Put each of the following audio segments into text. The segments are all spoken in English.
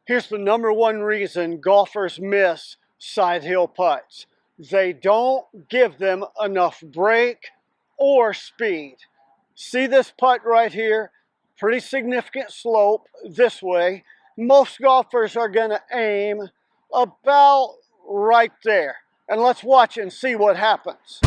Here's the #1 reason golfers miss side hill putts. They don't give them enough break or speed. See this putt right here? Pretty significant slope this way. Most golfers are going to aim about right there. And let's watch and see what happens.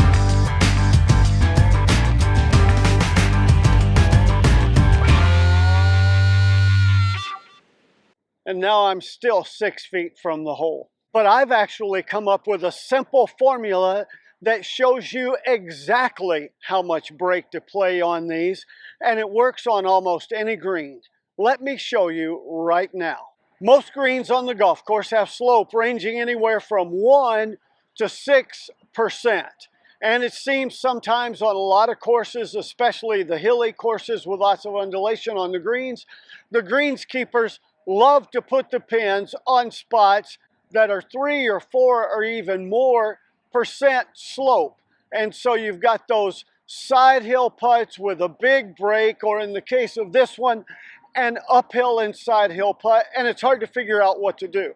And now I'm still 6 feet from the hole. But I've actually come up with a simple formula that shows you exactly how much break to play on these, and it works on almost any green. Let me show you right now. Most greens on the golf course have slope ranging anywhere from 1 to 6%. And it seems sometimes on a lot of courses, especially the hilly courses with lots of undulation on the greenskeepers love to put the pins on spots that are 3 or 4 or even more percent slope. And so you've got those side hill putts with a big break, or in the case of this one, an uphill and side hill putt, and it's hard to figure out what to do.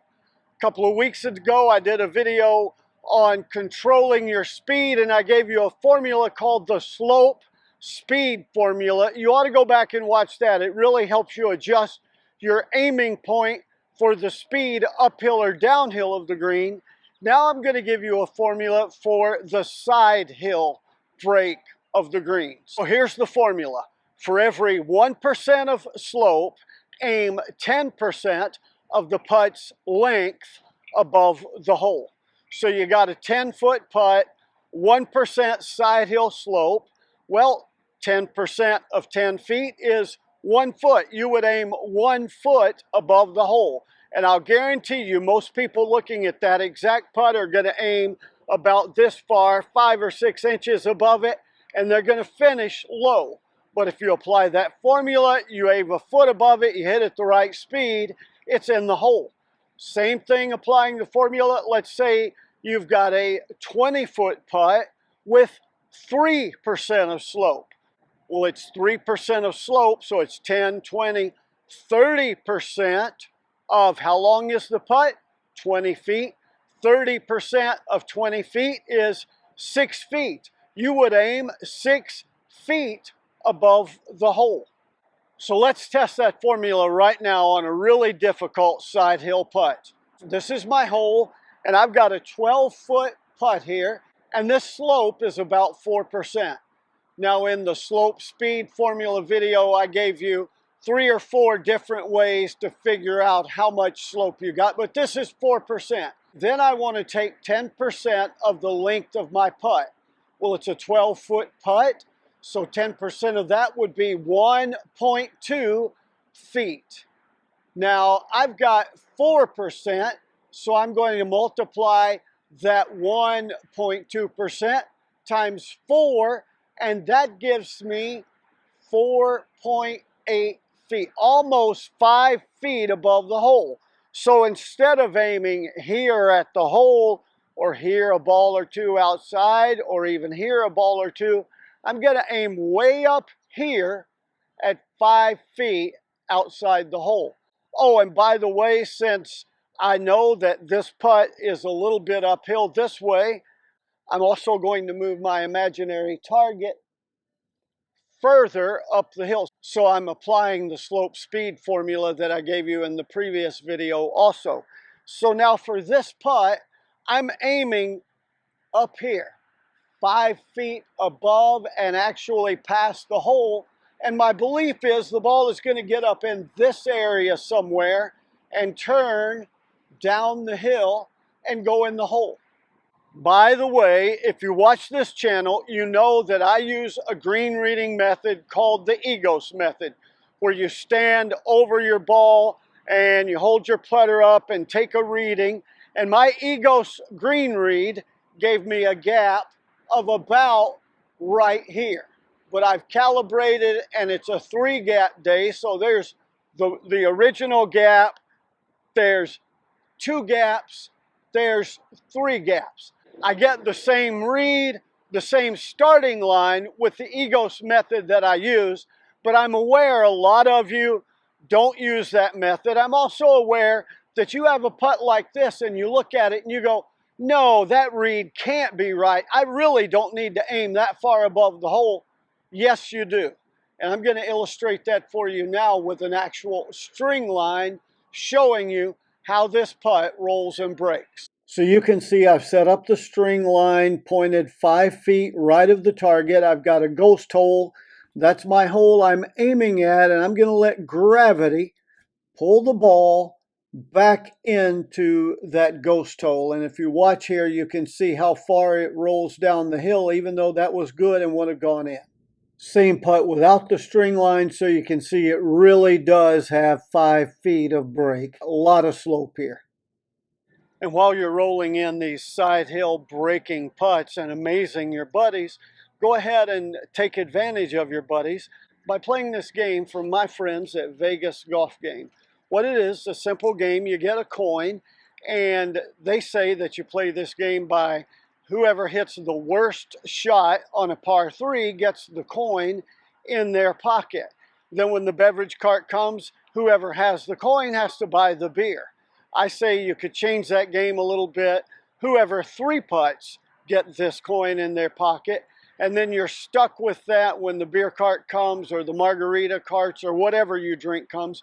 A couple of weeks ago, I did a video on controlling your speed, and I gave you a formula called the slope speed formula. You ought to go back and watch that. It really helps you adjust your aiming point for the speed uphill or downhill of the green. Now I'm going to give you a formula for the side hill break of the green. So here's the formula. For every 1% of slope, aim 10% of the putt's length above the hole. So you got a 10-foot putt, 1% side hill slope. Well, 10% of 10 feet is 1 foot. You would aim 1 foot above the hole. And I'll guarantee you most people looking at that exact putt are going to aim about this far, 5 or 6 inches above it, and they're going to finish low. But if you apply that formula, you aim a foot above it, you hit it the right speed, it's in the hole. Same thing applying the formula. Let's say you've got a 20-foot putt with 3% of slope. Well, it's 3% of slope, so it's 10, 20, 30% of how long is the putt? 20 feet. 30% of 20 feet is 6 feet. You would aim 6 feet above the hole. So let's test that formula right now on a really difficult side hill putt. This is my hole, and I've got a 12-foot putt here, and this slope is about 4%. Now in the slope speed formula video, I gave you 3 or 4 different ways to figure out how much slope you got, but this is 4%. Then I want to take 10% of the length of my putt. Well, it's a 12-foot putt, so 10% of that would be 1.2 feet. Now I've got 4%, so I'm going to multiply that 1.2% times 4, and that gives me 4.8 feet, almost 5 feet above the hole. So instead of aiming here at the hole, or here a ball or two outside, or even here a ball or two, I'm going to aim way up here at 5 feet outside the hole. Oh, and by the way, since I know that this putt is a little bit uphill this way, I'm also going to move my imaginary target further up the hill. So I'm applying the slope speed formula that I gave you in the previous video also. So now for this putt, I'm aiming up here, 5 feet above and actually past the hole. And my belief is the ball is going to get up in this area somewhere and turn down the hill and go in the hole. By the way, if you watch this channel, you know that I use a green reading method called the EGOS method, where you stand over your ball and you hold your putter up and take a reading. And my EGOS green read gave me a gap of about right here. But I've calibrated, and it's a 3-gap day, so there's the original gap, there's 2 gaps, there's 3 gaps. I get the same read, the same starting line with the EGOS method that I use, but I'm aware a lot of you Don't use that method. I'm also aware that you have a putt like this and you look at it and you go, no, that read can't be right. I really don't need to aim that far above the hole. Yes, you do. And I'm going to illustrate that for you now with an actual string line showing you how this putt rolls and breaks. So you can see I've set up the string line pointed 5 feet right of the target. I've got a ghost hole. That's my hole I'm aiming at, and I'm going to let gravity pull the ball back into that ghost hole. And if you watch here, you can see how far it rolls down the hill, even though that was good and would have gone in. Same putt without the string line, so you can see it really does have 5 feet of break. A lot of slope here. And while you're rolling in these side hill breaking putts and amazing your buddies, go ahead and take advantage of your buddies by playing this game from my friends at Vegas Golf Game. What it is, a simple game. You get a coin, and they say that you play this game by whoever hits the worst shot on a par 3 gets the coin in their pocket. Then when the beverage cart comes, whoever has the coin has to buy the beer. I say you could change that game a little bit. Whoever 3 putts get this coin in their pocket, and then you're stuck with that when the beer cart comes or the margarita carts or whatever you drink comes.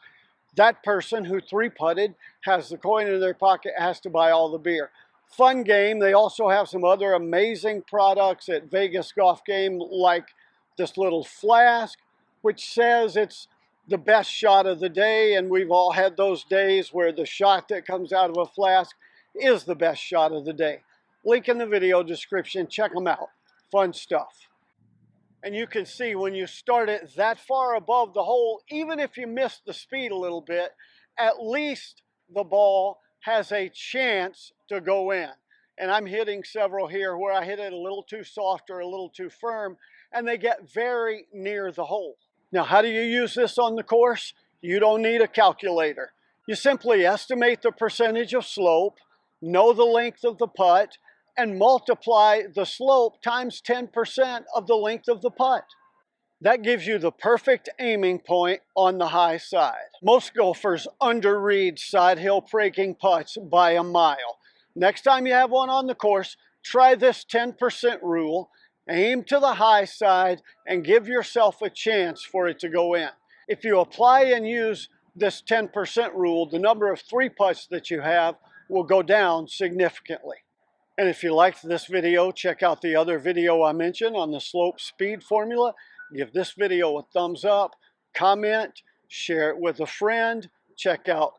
That person who 3 putted has the coin in their pocket, has to buy all the beer. Fun game. They also have some other amazing products at Vegas Golf Game, like this little flask, which says it's the best shot of the day, and we've all had those days where the shot that comes out of a flask is the best shot of the day. Link in the video description. Check them out. Fun stuff. And you can see when you start it that far above the hole, even if you miss the speed a little bit, at least the ball has a chance to go in. And I'm hitting several here where I hit it a little too soft or a little too firm, and they get very near the hole. Now, how do you use this on the course? You don't need a calculator. You simply estimate the percentage of slope, know the length of the putt, and multiply the slope times 10% of the length of the putt. That gives you the perfect aiming point on the high side. Most golfers underread side hill breaking putts by a mile. Next time you have one on the course, try this 10% rule. Aim to the high side and give yourself a chance for it to go in. If you apply and use this 10% rule, the number of 3 putts that you have will go down significantly. And if you liked this video, check out the other video I mentioned on the slope speed formula. Give this video a thumbs up, comment, share it with a friend. Check out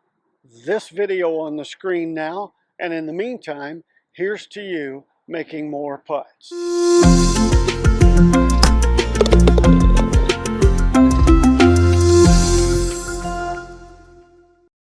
this video on the screen now. And in the meantime, here's to you making more putts.